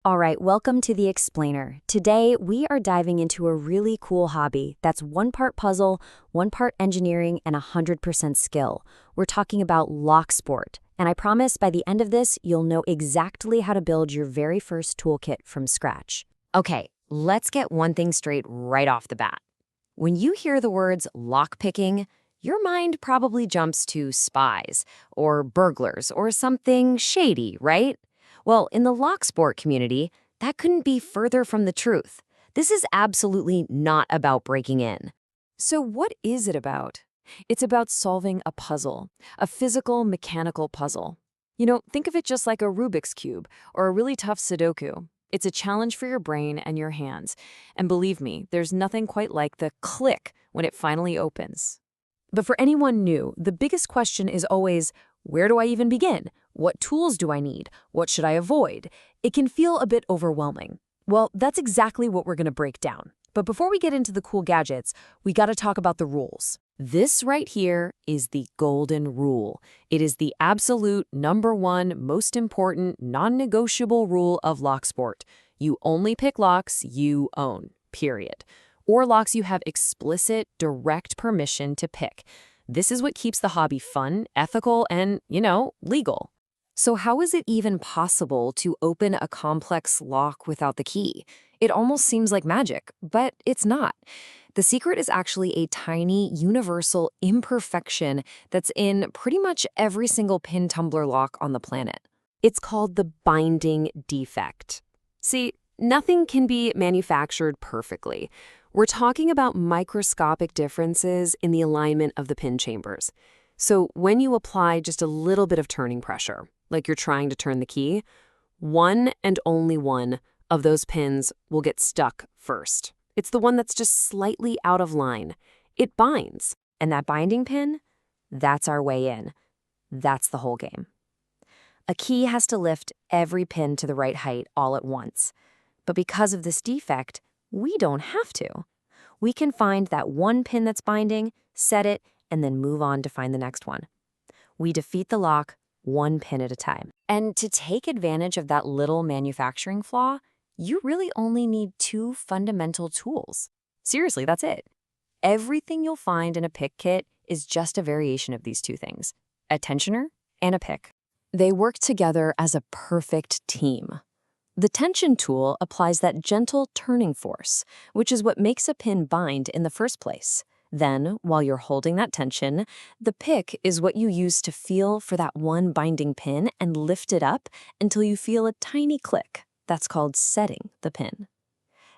All right, welcome to The Explainer. Today, we are diving into a really cool hobby that's one part puzzle, one part engineering, and 100% skill. We're talking about lock sport. And I promise by the end of this, you'll know exactly how to build your very first toolkit from scratch. Okay, let's get one thing straight right off the bat. When you hear the words lockpicking, your mind probably jumps to spies or burglars or something shady, right? Well, in the lock sport community, that couldn't be further from the truth. This is absolutely not about breaking in. So what is it about? It's about solving a puzzle, a physical, mechanical puzzle. Think of it just like a Rubik's Cube or a really tough Sudoku. It's a challenge for your brain and your hands. And believe me, there's nothing quite like the click when it finally opens. But for anyone new, the biggest question is always, where do I even begin? What tools do I need? What should I avoid? It can feel a bit overwhelming. Well, that's exactly what we're going to break down. But before we get into the cool gadgets, we got to talk about the rules. This right here is the golden rule. It is the absolute #1 most important non-negotiable rule of lock sport. You only pick locks you own, period. Or locks you have explicit, direct permission to pick. This is what keeps the hobby fun, ethical, and, legal. So how is it even possible to open a complex lock without the key? It almost seems like magic, but it's not. The secret is actually a tiny, universal imperfection that's in pretty much every single pin tumbler lock on the planet. It's called the binding defect. See, nothing can be manufactured perfectly. We're talking about microscopic differences in the alignment of the pin chambers. So when you apply just a little bit of turning pressure, like you're trying to turn the key, one and only one of those pins will get stuck first. It's the one that's just slightly out of line. It binds, and that binding pin, that's our way in. That's the whole game. A key has to lift every pin to the right height all at once. But because of this defect, we don't have to. We can find that one pin that's binding, set it, and then move on to find the next one. We defeat the lock one pin at a time. And to take advantage of that little manufacturing flaw, you really only need 2 fundamental tools. Seriously, that's it. Everything you'll find in a pick kit is just a variation of these 2 things, a tensioner and a pick. They work together as a perfect team. The tension tool applies that gentle turning force, which is what makes a pin bind in the first place. Then, while you're holding that tension, the pick is what you use to feel for that one binding pin and lift it up until you feel a tiny click. That's called setting the pin.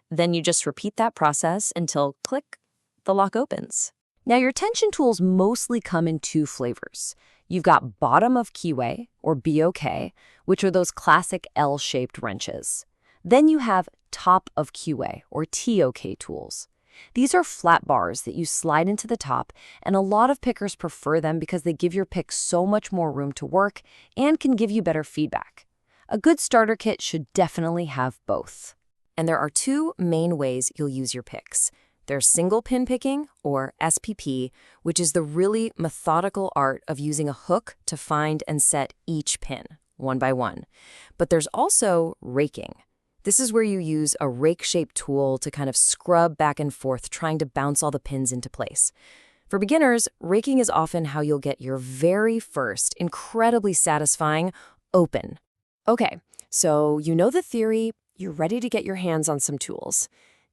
Then you just repeat that process until, click, the lock opens. Now, your tension tools mostly come in 2 flavors. You've got bottom of keyway, or BOK, which are those classic L-shaped wrenches. Then you have top of keyway, or TOK tools. These are flat bars that you slide into the top, and a lot of pickers prefer them because they give your pick so much more room to work and can give you better feedback. A good starter kit should definitely have both. And there are 2 main ways you'll use your picks. There's single pin picking, or SPP, which is the really methodical art of using a hook to find and set each pin, one by one. But there's also raking. This is where you use a rake-shaped tool to kind of scrub back and forth, trying to bounce all the pins into place. For beginners, raking is often how you'll get your very first, incredibly satisfying open. Okay, so you know the theory, you're ready to get your hands on some tools.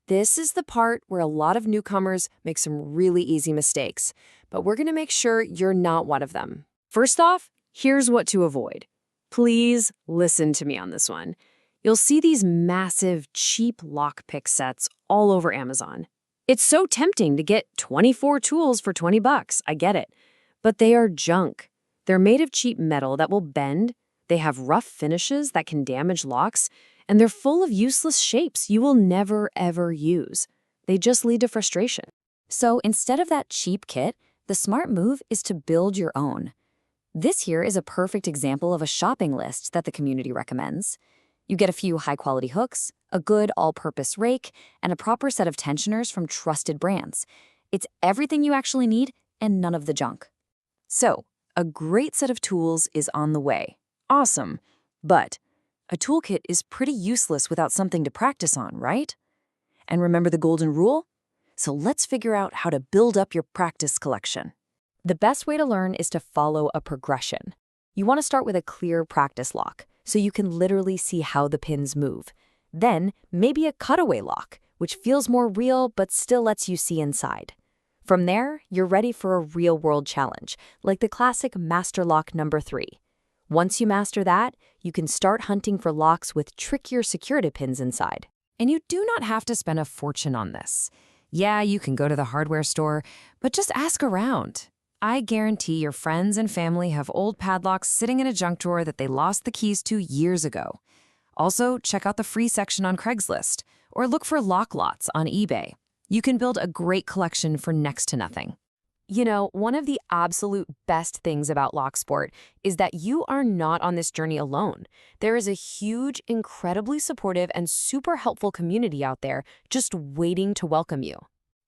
This is the part where a lot of newcomers make some really easy mistakes, but we're going to make sure you're not one of them. First off, here's what to avoid. Please listen to me on this one. You'll see these massive, cheap lockpick sets all over Amazon. It's so tempting to get 24 tools for $20, I get it. But they are junk. They're made of cheap metal that will bend, they have rough finishes that can damage locks, and they're full of useless shapes you will never, ever use. They just lead to frustration. So instead of that cheap kit, the smart move is to build your own. This here is a perfect example of a shopping list that the community recommends. You get a few high-quality hooks, a good all-purpose rake, and a proper set of tensioners from trusted brands. It's everything you actually need and none of the junk. So, a great set of tools is on the way. Awesome. But A toolkit is pretty useless without something to practice on, right? And remember the golden rule? So let's figure out how to build up your practice collection. The best way to learn is to follow a progression. You want to start with a clear practice lock, so you can literally see how the pins move. Then, maybe a cutaway lock, which feels more real but still lets you see inside. From there, you're ready for a real-world challenge, like the classic Master Lock number 3. Once you master that, you can start hunting for locks with trickier security pins inside. And you do not have to spend a fortune on this. Yeah, you can go to the hardware store, but just ask around. I guarantee your friends and family have old padlocks sitting in a junk drawer that they lost the keys to years ago. Also, check out the free section on Craigslist, or look for lock lots on eBay. You can build a great collection for next to nothing. You know, one of the absolute best things about Locksport is that you are not on this journey alone. There is a huge, incredibly supportive, and super helpful community out there just waiting to welcome you.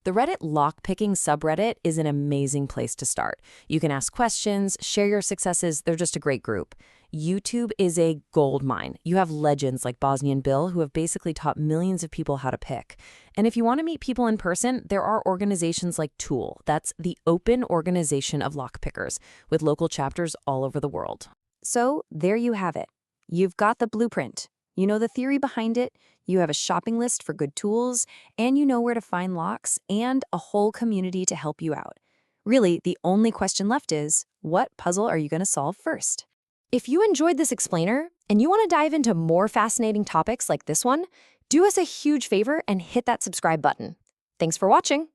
The Reddit lockpicking subreddit is an amazing place to start. You can ask questions, share your successes, they're just a great group. YouTube is a gold mine. You have legends like Bosnian Bill who have basically taught millions of people how to pick. And if you want to meet people in person, there are organizations like Tool. That's the Open Organization of Lockpickers, with local chapters all over the world. So there you have it. You've got the blueprint. You know the theory behind it, you have a shopping list for good tools, and you know where to find locks, and a whole community to help you out. Really, the only question left is, what puzzle are you going to solve first? If you enjoyed this explainer, and you want to dive into more fascinating topics like this one, do us a huge favor and hit that subscribe button. Thanks for watching!